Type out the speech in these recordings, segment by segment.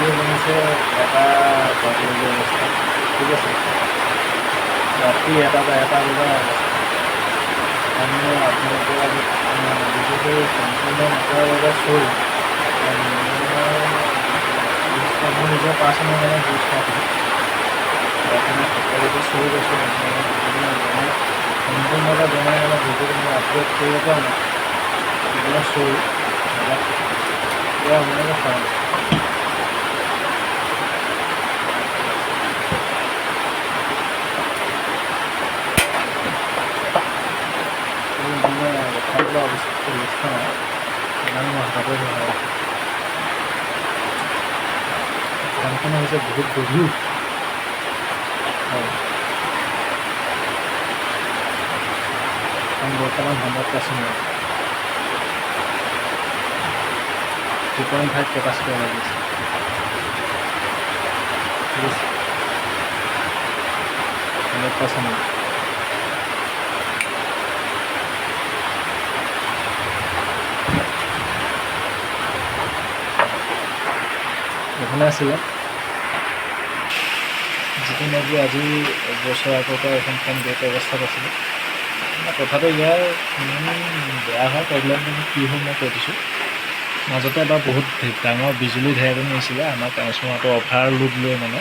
video' বনাইছে এটা বাতৰি অৱস্থা ঠিক আছে ৰাতি এটা বজাৰ অৱস্থা আমি আপোনালোকে ভিডিঅ'টো সম্পূৰ্ণ নকৰাৰ বাবে চৰি মোৰ নিজৰ পাৰ্চনেল মানে ইউজ কৰোঁ সেইকাৰণে সকলোকে চৰি গৈছোঁ সম্পূৰ্ণকৈ বনাই অলপ ভিডিঅ'টো মই আপলোড কৰিব পৰা নাই সেইবিলাক চৰি এয়া মানে চাওঁ অৱস্থা ইমান মই হঠাতে নোৱাৰোঁ ফেনখন হৈছে বহুত গধুৰ হয় এখন বৰ্তমান 100% 2.5 কেপাচিটি লাগিছে ঠিক আছে 100% এইখনে আছিলে যিটো নেকি আজি বছৰ আগৰ পৰা এখন ফোন গেট অৱস্থাত আছিলে কথাটো ইয়াৰ বেয়া হোৱা প্ৰব্লেমটো কি হ'ল মই কৈ দিছোঁ মাজতে এবাৰ বহুত ডাঙৰ বিজুলী ঢেৰেকনি আহিছিলে আমাৰ ট্ৰান্সফৰ্মাৰটো অভাৰ লোড লৈ মানে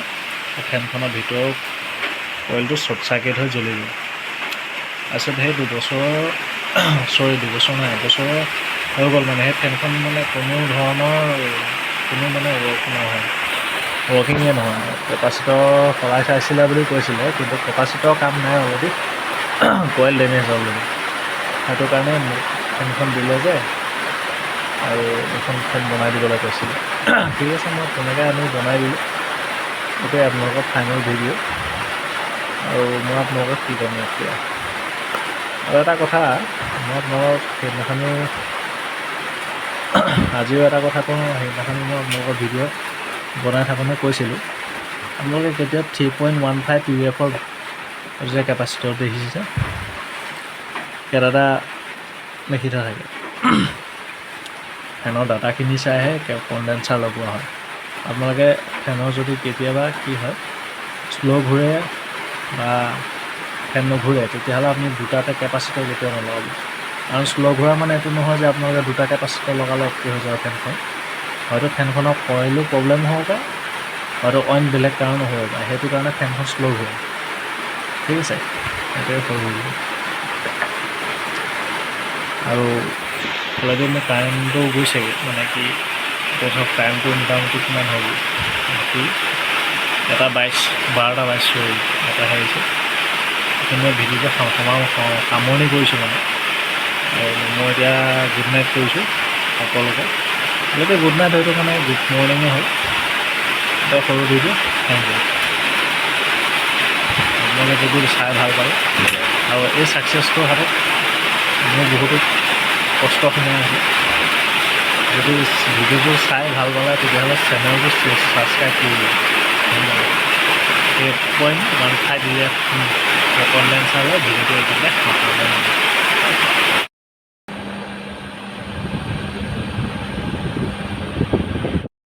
ফেনখনৰ ভিতৰৰ কইলটো শ্বৰ্ট চাৰ্কিট হৈ জ্বলি গ'ল তাৰপিছত সেই এবছৰ হৈ গ'ল মানে সেই ফেনখন মানে কোনো মানে ৱৰ্কিঙে নহয় কেপাচিটৰ সলাই চাইছিলে বুলি কৈছিলে কিন্তু কেপাচিটৰ কাম নাই অলৰেডি কইল ডেমেজ হ'ল বুলি সেইটো কাৰণে ফেনখন দিলে যে আৰু এখন ফেন বনাই দিবলৈ কৈছিলে ঠিক আছে মই তেনেকৈ আনি বনাই দিলোঁ এতিয়া আপোনালোকৰ ফাইনেল ভিডিঅ' আৰু মই আপোনালোকক কি ক'ম এতিয়া আৰু এটা কথা মই আপোনালোকক সেইদিনাখনি আজিও এটা কথা কওঁ সেইদিনাখনি মই আপোনালোকৰ ভিডিঅ' বনাই থাকোঁতে কৈছিলোঁ আপোনালোকে কেতিয়াও 3.15 UF যে কেপাচিটৰ দেখিছে কেইটা লিখি থোৱা থাকে ফেনৰ ডাটাখিনি চাইহে কণ্ডেনচাৰ লগোৱা হয় আপোনালোকে ফেনৰ যদি কেতিয়াবা কি হয় শ্ল' ঘূৰে বা ফেন নুঘূৰে তেতিয়াহ'লে আপুনি দুটাতে কেপাচিটৰ কেতিয়াও নলগাব কাৰণ শ্ল' ঘূৰা মানে এইটো নহয় যে আপোনালোকে দুটা কেপাচিটৰ লগালে এক্টিভ হৈ যাব ফেনখন হয়তো ফেনখনৰ কইলো প্ৰব্লেম হ'ব পাৰে হয়তো অইন বেলেগ কাৰণো হ'ব পাৰে সেইটো কাৰণে ফেনখন শ্ল' ঘূৰে ঠিক আছে সেইটোৱে সৰু আৰু অলৰেডি মোৰ কাৰেণ্টটো গৈছেগৈ মানে কি ধৰক টাইমটো মোটামুটি কিমান হ'ল কি 12:22 চৰি এটা আহিছে সেইখিনি মই ভিডিঅ'টো সামৰণি কৰিছোঁ মানে মই এতিয়া গুড নাইট কৰিছোঁ সকলোকে গতিকে গুড নাইট হয়তো মানে গুড মৰ্ণিঙে হ'ল এটা সৰু ভিডিঅ' থেংক ইউ আপোনালোকে যদি চাই ভাল পালে আৰু এই ছাকচেছটোৰ হাতত মোৰ বহুতো কষ্ট সোমাই আছে যদি ভিডিঅ'বোৰ চাই ভাল পালে তেতিয়াহ'লে চেনেলটো ছাবস্ক্ৰাইব কৰিব 8.15 UF কণ্ডেনচাৰৰ ভিডিঅ'টো এইখিনিতে